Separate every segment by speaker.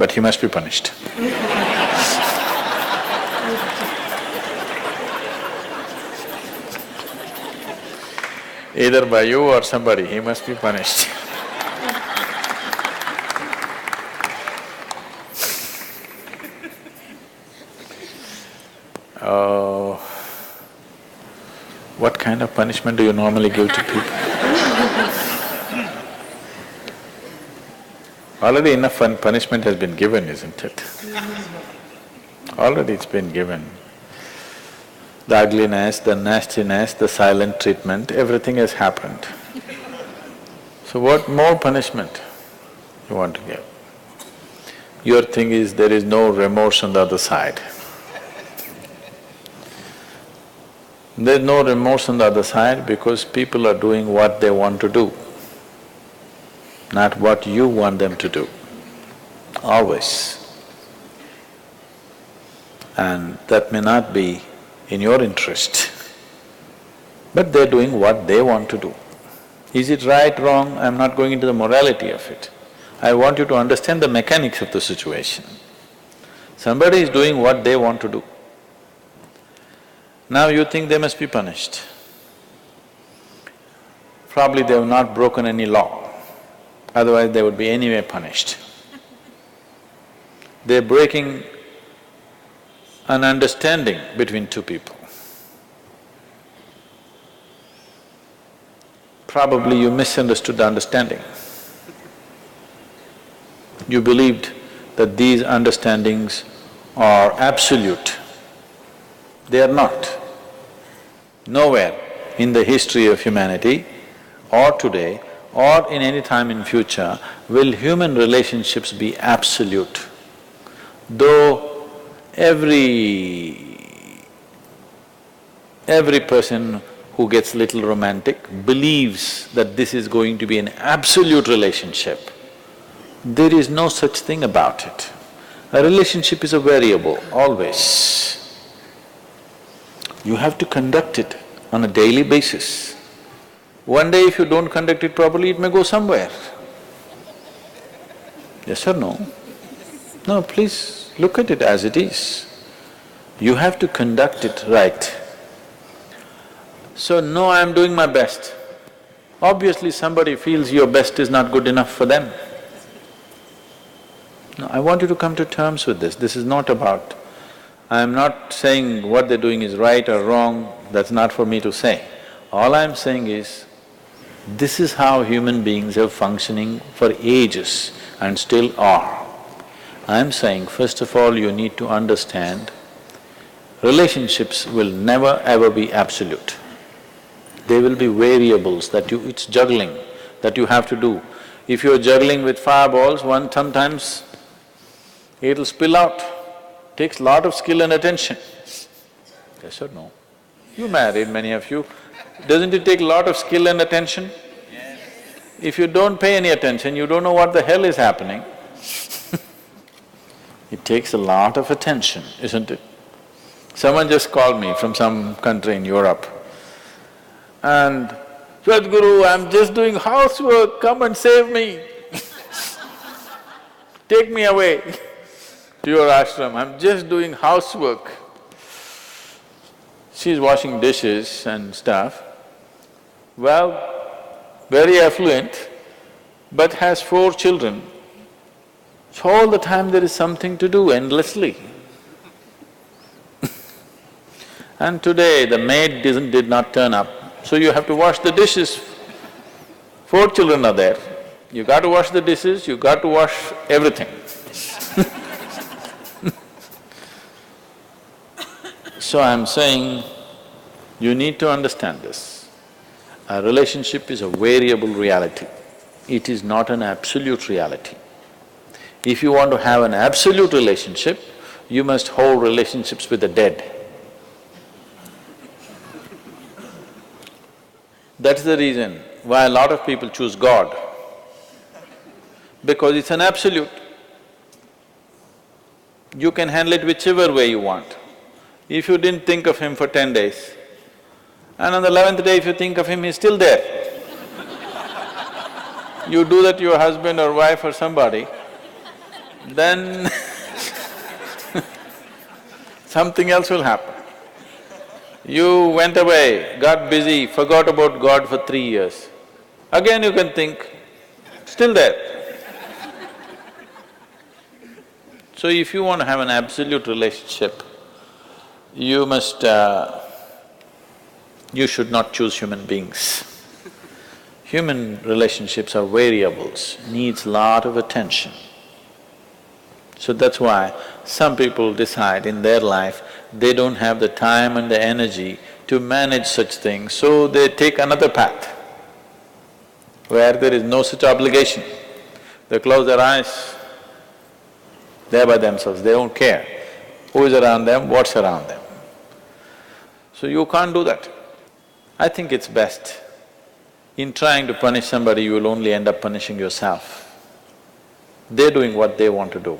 Speaker 1: but he must be punished. Either by you or somebody, he must be punished. What kind of punishment do you normally give to people? Already enough punishment has been given, isn't it? Already it's been given. The ugliness, the nastiness, the silent treatment, everything has happened. So what more punishment you want to give? Your thing is there is no remorse on the other side. There's no remorse on the other side because people are doing what they want to do, not what you want them to do, always. And that may not be in your interest, but they're doing what they want to do. Is it right, wrong? I'm not going into the morality of it. I want you to understand the mechanics of the situation. Somebody is doing what they want to do. Now you think they must be punished. Probably they have not broken any law, otherwise they would be anyway punished. They're breaking an understanding between two people. Probably you misunderstood the understanding. You believed that these understandings are absolute. They are not. Nowhere in the history of humanity or today or in any time in future will human relationships be absolute. Though every person who gets little romantic believes that this is going to be an absolute relationship, there is no such thing about it. A relationship is a variable, always. You have to conduct it on a daily basis. One day if you don't conduct it properly, it may go somewhere. Yes or no? No, please look at it as it is. You have to conduct it right. So, no, I'm doing my best. Obviously somebody feels your best is not good enough for them. No, I want you to come to terms with this. This is not about… I'm not saying what they're doing is right or wrong, that's not for me to say. All I'm saying is, this is how human beings are functioning for ages and still are. I'm saying, first of all, you need to understand, relationships will never ever be absolute. There will be variables that it's juggling that you have to do. If you're juggling with fireballs, sometimes it'll spill out. Takes lot of skill and attention. Yes or no? You married, many of you. Doesn't it take a lot of skill and attention? Yes. If you don't pay any attention, you don't know what the hell is happening. It takes a lot of attention, isn't it? Someone just called me from some country in Europe and, "Sadhguru, I'm just doing housework, come and save me." Take me away to your ashram, I'm just doing housework. She's washing dishes and stuff. Well, very affluent, but has 4 children. So all the time there is something to do endlessly. And today the maid did not turn up, so you have to wash the dishes. 4 children are there, you got to wash the dishes, you got to wash everything. So I'm saying, you need to understand this. A relationship is a variable reality. It is not an absolute reality. If you want to have an absolute relationship, you must hold relationships with the dead. That's the reason why a lot of people choose God, because it's an absolute. You can handle it whichever way you want. If you didn't think of him for 10 days, and on the 11th day if you think of him, he's still there. You do that to your husband or wife or somebody, then something else will happen. You went away, got busy, forgot about God for 3 years. Again you can think, still there. So if you want to have an absolute relationship, you must… you should not choose human beings. Human relationships are variables, needs lot of attention. So that's why some people decide in their life they don't have the time and the energy to manage such things, so they take another path where there is no such obligation. They close their eyes, they're by themselves, they don't care who is around them, what's around them. So you can't do that. I think it's best, in trying to punish somebody, you will only end up punishing yourself. They're doing what they want to do.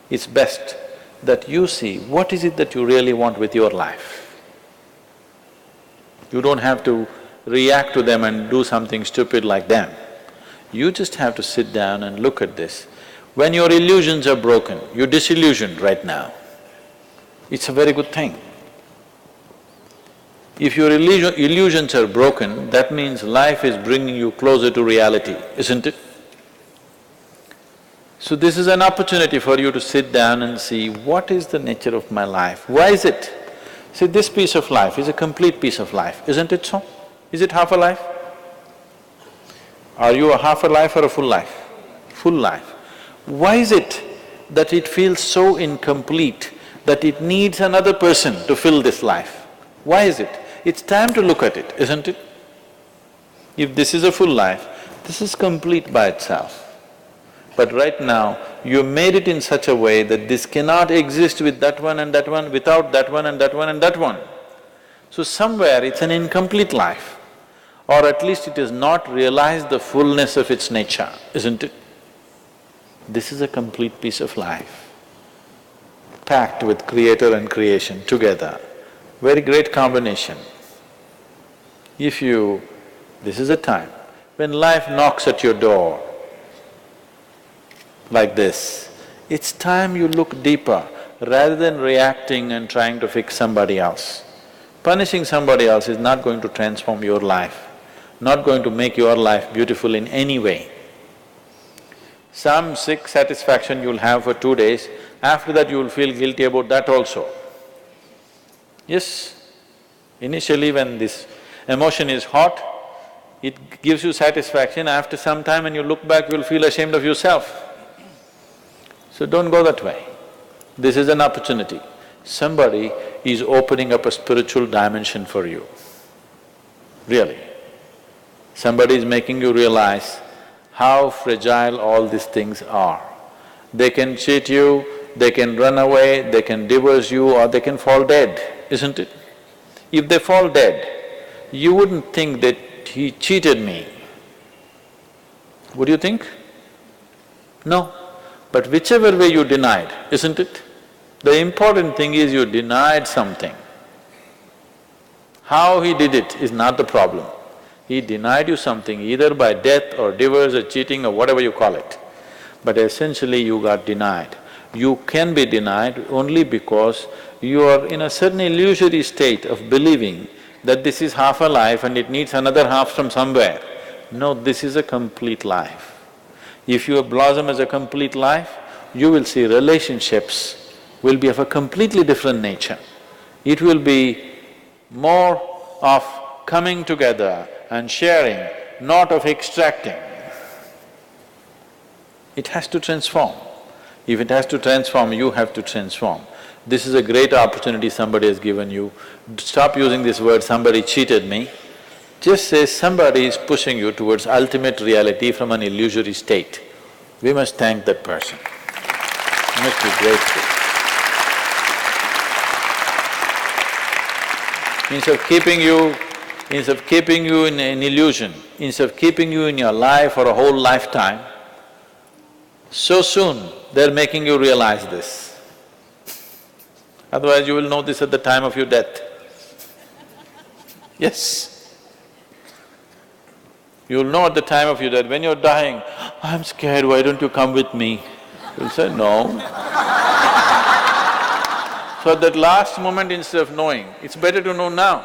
Speaker 1: It's best that you see what is it that you really want with your life. You don't have to react to them and do something stupid like them. You just have to sit down and look at this. When your illusions are broken, you're disillusioned right now, it's a very good thing. If your illusions are broken, that means life is bringing you closer to reality, isn't it? So this is an opportunity for you to sit down and see, what is the nature of my life? Why is it? See, this piece of life is a complete piece of life, isn't it so? Is it half a life? Are you a half a life or a full life? Full life. Why is it that it feels so incomplete that it needs another person to fill this life? Why is it? It's time to look at it, isn't it? If this is a full life, this is complete by itself. But right now, you made it in such a way that this cannot exist with that one and that one, without that one and that one and that one. So somewhere it's an incomplete life, or at least it has not realized the fullness of its nature, isn't it? This is a complete piece of life, packed with creator and creation together. Very great combination. If you… this is a time when life knocks at your door like this, it's time you look deeper rather than reacting and trying to fix somebody else. Punishing somebody else is not going to transform your life, not going to make your life beautiful in any way. Some sick satisfaction you'll have for 2 days, after that you'll feel guilty about that also. Yes, initially when this emotion is hot, it gives you satisfaction, after some time when you look back you'll feel ashamed of yourself. So don't go that way. This is an opportunity. Somebody is opening up a spiritual dimension for you, really. Somebody is making you realize how fragile all these things are. They can cheat you, they can run away, they can divorce you, or they can fall dead, isn't it? If they fall dead, you wouldn't think that he cheated me. Would you think? No. But whichever way you denied, isn't it? The important thing is you denied something. How he did it is not the problem. He denied you something either by death or divorce or cheating or whatever you call it. But essentially you got denied. You can be denied only because you are in a certain illusory state of believing that this is half a life and it needs another half from somewhere. No, this is a complete life. If you blossom as a complete life, you will see relationships will be of a completely different nature. It will be more of coming together and sharing, not of extracting. It has to transform. If it has to transform, you have to transform. This is a great opportunity somebody has given you. Stop using this word, somebody cheated me. Just say somebody is pushing you towards ultimate reality from an illusory state. We must thank that person. We must be grateful. Instead of keeping you in an illusion, instead of keeping you in your life for a whole lifetime, so soon they're making you realize this. Otherwise you will know this at the time of your death. Yes. You'll know at the time of your death, when you're dying, I'm scared, why don't you come with me? You'll say, no. So at that last moment, instead of knowing, it's better to know now.